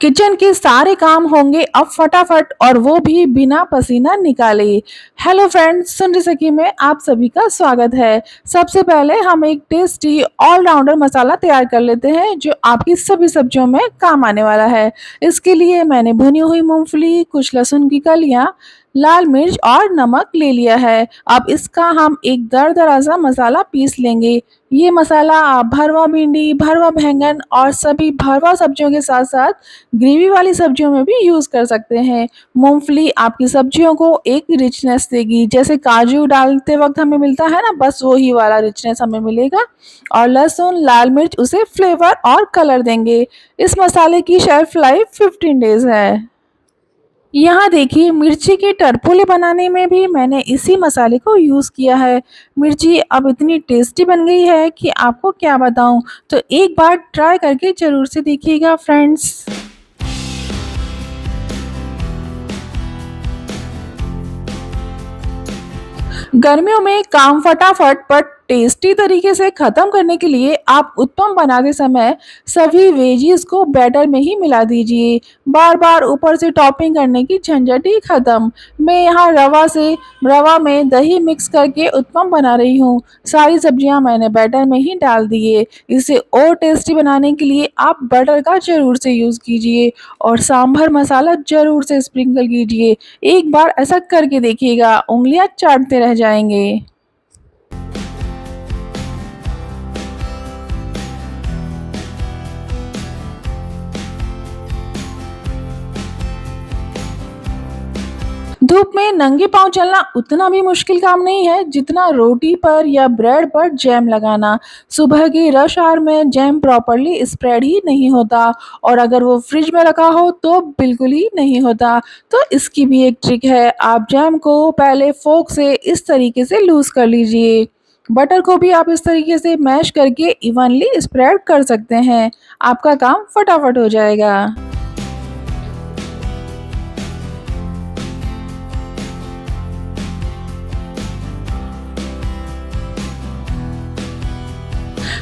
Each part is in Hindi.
किचन के सारे काम होंगे अब फटाफट और वो भी बिना पसीना निकाले। हेलो फ्रेंड्स, सुन सकी में आप सभी का स्वागत है। सबसे पहले हम एक टेस्टी ऑलराउंडर मसाला तैयार कर लेते हैं जो आपकी सभी सब्जियों में काम आने वाला है। इसके लिए मैंने भुनी हुई मूंगफली, कुछ लहसुन की कलियां, लाल मिर्च और नमक ले लिया है। अब इसका हम एक दरदरा सा मसाला पीस लेंगे। ये मसाला आप भरवा भिंडी, भरवा बैंगन और सभी भरवा सब्जियों के साथ साथ ग्रेवी वाली सब्जियों में भी यूज़ कर सकते हैं। मूँगफली आपकी सब्जियों को एक रिचनेस देगी, जैसे काजू डालते वक़्त हमें मिलता है ना, बस वही वाला रिचनेस हमें मिलेगा। और लहसुन, लाल मिर्च उसे फ्लेवर और कलर देंगे। इस मसाले की शेल्फ लाइफ 15 डेज़ है। यहाँ देखिए, मिर्ची के टरफोले बनाने में भी मैंने इसी मसाले को यूज़ किया है। मिर्ची अब इतनी टेस्टी बन गई है कि आपको क्या बताऊँ। तो एक बार ट्राई करके ज़रूर से देखिएगा फ्रेंड्स। गर्मियों में काम फटाफट पर टेस्टी तरीके से खत्म करने के लिए आप उत्पम बनाते समय सभी वेजीज को बैटर में ही मिला दीजिए। बार बार ऊपर से टॉपिंग करने की झंझट ही खत्म। मैं यहाँ रवा में दही मिक्स करके उत्पम बना रही हूँ। सारी सब्जियाँ मैंने बैटर में ही डाल दिए। इसे और टेस्टी बनाने के लिए आप बटर का जरूर से यूज़ कीजिए और सांभर मसाला जरूर से स्प्रिंकल कीजिए। एक बार ऐसा करके देखिएगा, उंगलियां चाटते रह जाएंगे। धूप में नंगे पांव चलना उतना भी मुश्किल काम नहीं है जितना रोटी पर या ब्रेड पर जैम लगाना। सुबह की रश आवर में जैम प्रॉपरली स्प्रेड ही नहीं होता और अगर वो फ्रिज में रखा हो तो बिल्कुल ही नहीं होता। तो इसकी भी एक ट्रिक है, आप जैम को पहले फोक से इस तरीके से लूज कर लीजिए। बटर को भी आप इस तरीके से मैश करके इवनली स्प्रेड कर सकते हैं। आपका काम फटाफट हो जाएगा।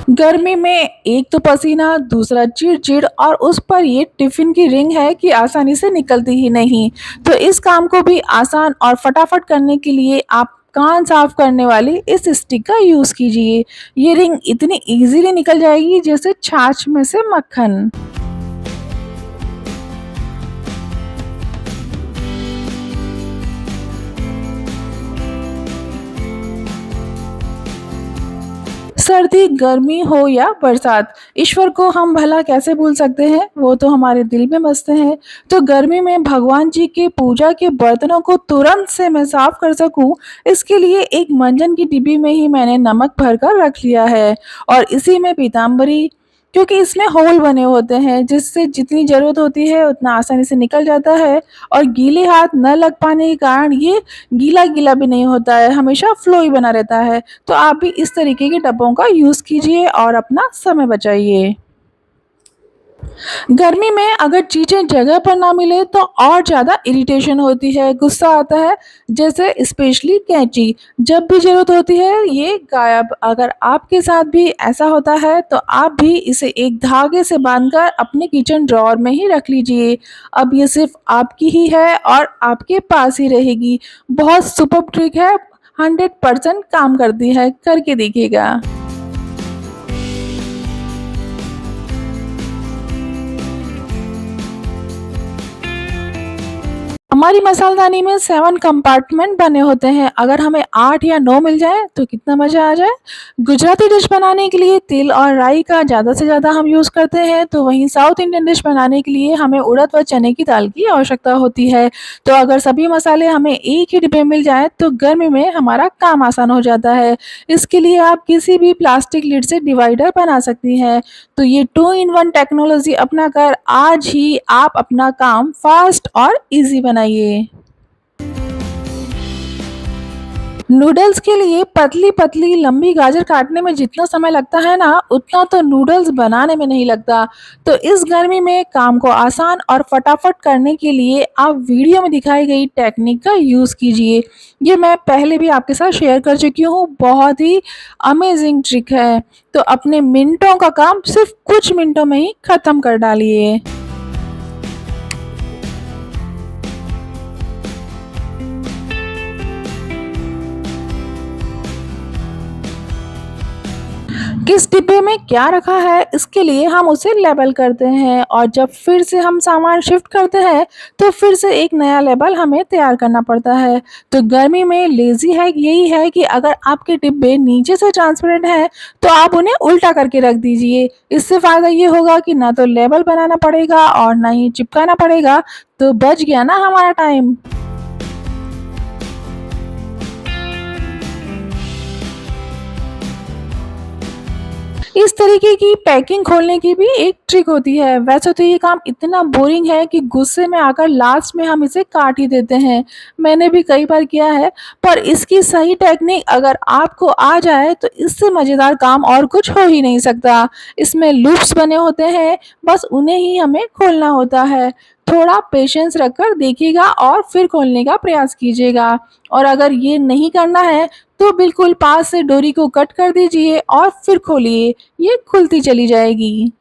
गर्मी में एक तो पसीना, दूसरा चिड़-चिड़ और उस पर ये टिफ़िन की रिंग है कि आसानी से निकलती ही नहीं। तो इस काम को भी आसान और फटाफट करने के लिए आप कान साफ करने वाली इस स्टिक का यूज़ कीजिए। ये रिंग इतनी ईज़िली निकल जाएगी जैसे छाछ में से मक्खन। सर्दी, गर्मी हो या बरसात, ईश्वर को हम भला कैसे भूल सकते हैं, वो तो हमारे दिल में बसते हैं। तो गर्मी में भगवान जी के पूजा के बर्तनों को तुरंत से मैं साफ कर सकूं, इसके लिए एक मंजन की डिब्बी में ही मैंने नमक भरकर रख लिया है और इसी में पीताम्बरी, क्योंकि इसमें होल बने होते हैं जिससे जितनी ज़रूरत होती है उतना आसानी से निकल जाता है और गीले हाथ न लग पाने के कारण ये गीला-गीला भी नहीं होता है, हमेशा फ्लो ही बना रहता है। तो आप भी इस तरीके के डब्बों का यूज़ कीजिए और अपना समय बचाइए। गर्मी में अगर चीज़ें जगह पर ना मिले तो और ज़्यादा इरिटेशन होती है, गुस्सा आता है, जैसे स्पेशली कैंची। जब भी ज़रूरत होती है ये गायब। अगर आपके साथ भी ऐसा होता है तो आप भी इसे एक धागे से बांधकर अपने किचन ड्रॉअर में ही रख लीजिए। अब ये सिर्फ़ आपकी ही है और आपके पास ही रहेगी। बहुत सुपर्ब ट्रिक है, 100% काम करती है, करके देखिएगा। हमारी मसालदानी में 7 कंपार्टमेंट बने होते हैं। अगर हमें 8 या 9 मिल जाए तो कितना मज़ा आ जाए। गुजराती डिश बनाने के लिए तिल और राई का ज़्यादा से ज़्यादा हम यूज़ करते हैं, तो वहीं साउथ इंडियन डिश बनाने के लिए हमें उड़द व चने की दाल की आवश्यकता होती है। तो अगर सभी मसाले हमें एक ही डिब्बे में मिल जाएँ तो गर्मी में हमारा काम आसान हो जाता है। इसके लिए आप किसी भी प्लास्टिक लिड से डिवाइडर बना सकती हैं। तो ये 2 इन 1 टेक्नोलॉजी अपनाकर आज ही आप अपना काम फास्ट और इजी बनाइए। नूडल्स के लिए पतली-पतली लंबी गाजर काटने में जितना समय लगता है ना, उतना तो नूडल्स बनाने में नहीं लगता। तो इस गर्मी में काम को आसान और फटाफट करने के लिए आप वीडियो में दिखाई गई टेक्निक का यूज़ कीजिए। ये मैं पहले भी आपके साथ शेयर कर चुकी हूँ, बहुत ही अमेज़िंग ट्रिक है। तो अपने मिनटों का काम सिर्फ़ कुछ मिनटों में ही ख़त्म कर डालिए। किस डिब्बे में क्या रखा है इसके लिए हम उसे लेबल करते हैं और जब फिर से हम सामान शिफ्ट करते हैं तो फिर से एक नया लेबल हमें तैयार करना पड़ता है। तो गर्मी में लेजी हैक यही है कि अगर आपके डिब्बे नीचे से ट्रांसपेरेंट हैं तो आप उन्हें उल्टा करके रख दीजिए। इससे फ़ायदा ये होगा कि ना तो लेबल बनाना पड़ेगा और ना ही चिपकाना पड़ेगा, तो बच गया ना हमारा टाइम। इस तरीके की पैकिंग खोलने की भी एक ट्रिक होती है। वैसे तो ये काम इतना बोरिंग है कि गुस्से में आकर लास्ट में हम इसे काट ही देते हैं। मैंने भी कई बार किया है, पर इसकी सही टेक्निक अगर आपको आ जाए तो इससे मज़ेदार काम और कुछ हो ही नहीं सकता। इसमें लूप्स बने होते हैं, बस उन्हें ही हमें खोलना होता है। थोड़ा पेशेंस रखकर देखिएगा और फिर खोलने का प्रयास कीजिएगा। और अगर ये नहीं करना है तो बिल्कुल पास से डोरी को कट कर दीजिए और फिर खोलिए, ये खुलती चली जाएगी।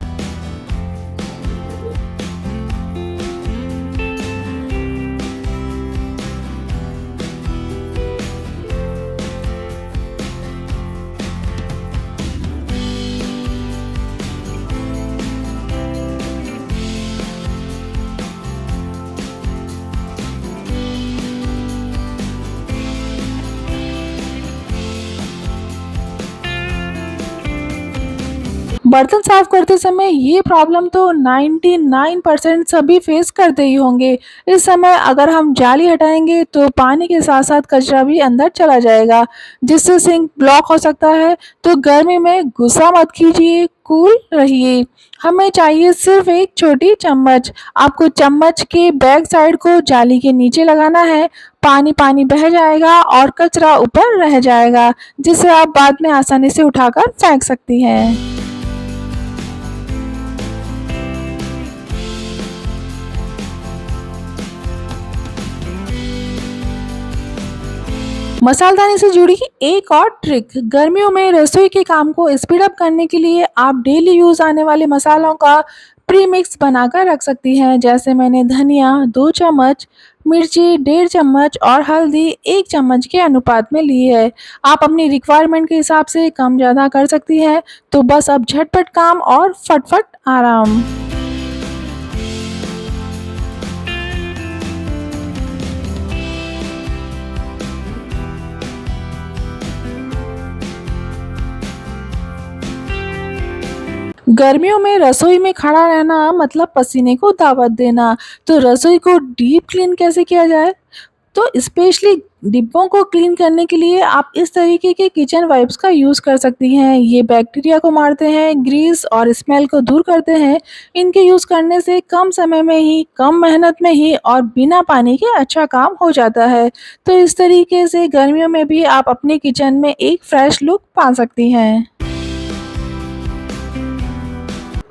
बर्तन साफ करते समय ये प्रॉब्लम तो 99% सभी फेस करते ही होंगे। इस समय अगर हम जाली हटाएंगे तो पानी के साथ साथ कचरा भी अंदर चला जाएगा, जिससे सिंक ब्लॉक हो सकता है। तो गर्मी में गुस्सा मत कीजिए, कूल रहिए। हमें चाहिए सिर्फ एक छोटी चम्मच। आपको चम्मच के बैक साइड को जाली के नीचे लगाना है। पानी पानी बह जाएगा और कचरा ऊपर रह जाएगा, जिसे आप बाद में आसानी से उठाकर फेंक सकती हैं। मसालदानी से जुड़ी एक और ट्रिक। गर्मियों में रसोई के काम को स्पीड अप करने के लिए आप डेली यूज आने वाले मसालों का प्री मिक्स बनाकर रख सकती हैं। जैसे मैंने धनिया 2 चम्मच, मिर्ची 1.5 चम्मच और हल्दी 1 चम्मच के अनुपात में ली है। आप अपनी रिक्वायरमेंट के हिसाब से कम ज़्यादा कर सकती हैं। तो बस अब झटपट काम और फटफट आराम। गर्मियों में रसोई में खड़ा रहना मतलब पसीने को दावत देना। तो रसोई को डीप क्लीन कैसे किया जाए? तो स्पेशली डिब्बों को क्लीन करने के लिए आप इस तरीके के किचन वाइप्स का यूज़ कर सकती हैं। ये बैक्टीरिया को मारते हैं, ग्रीस और स्मेल को दूर करते हैं। इनके यूज़ करने से कम समय में ही, कम मेहनत में ही और बिना पानी के अच्छा काम हो जाता है। तो इस तरीके से गर्मियों में भी आप अपने किचन में एक फ्रेश लुक पा सकती हैं।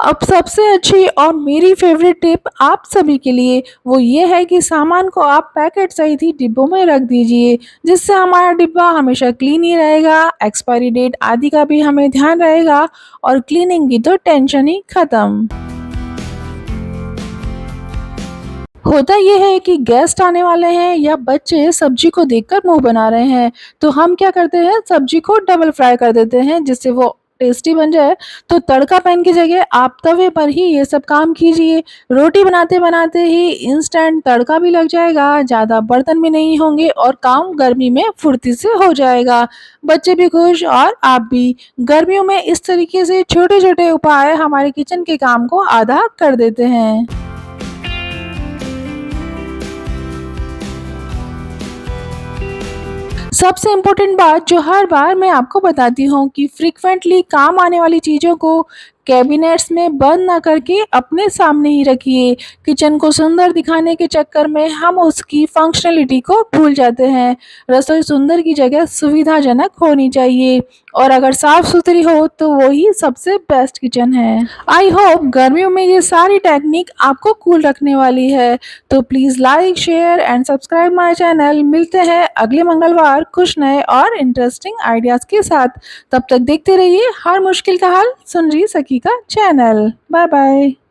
अब सबसे अच्छी और मेरी फेवरेट टिप आप सभी के लिए वो ये है कि सामान को आप पैकेट सहित ही डिब्बों में रख दीजिए, जिससे हमारा डिब्बा हमेशा क्लीन ही रहेगा। एक्सपायरी डेट आदि का भी हमें ध्यान रहेगा और क्लीनिंग की तो टेंशन ही खत्म। होता ये है कि गेस्ट आने वाले हैं या बच्चे सब्जी को देखकर मुंह बना रहे हैं, तो हम क्या करते हैं, सब्जी को डबल फ्राई कर देते हैं जिससे वो टेस्टी बन जाए। तो तड़का पैन की जगह आप तवे पर ही ये सब काम कीजिए। रोटी बनाते बनाते ही इंस्टेंट तड़का भी लग जाएगा, ज़्यादा बर्तन भी नहीं होंगे और काम गर्मी में फुर्ती से हो जाएगा। बच्चे भी खुश और आप भी। गर्मियों में इस तरीके से छोटे छोटे उपाय हमारे किचन के काम को आधा कर देते हैं। सबसे इम्पोर्टेंट बात जो हर बार मैं आपको बताती हूँ कि फ्रीक्वेंटली काम आने वाली चीज़ों को कैबिनेट्स में बंद ना करके अपने सामने ही रखिए। किचन को सुंदर दिखाने के चक्कर में हम उसकी फंक्शनलिटी को भूल जाते हैं। रसोई सुंदर की जगह सुविधाजनक होनी चाहिए और अगर साफ सुथरी हो तो वो ही सबसे बेस्ट किचन है। आई होप गर्मियों में ये सारी टेक्निक आपको कूल रखने वाली है। तो please like, share and subscribe my channel. मिलते हैं अगले मंगलवार कुछ नए और इंटरेस्टिंग आइडियाज़ के साथ। तब तक देखते रहिए हर मुश्किल का हल सुन रही सकी का चैनल। Bye bye.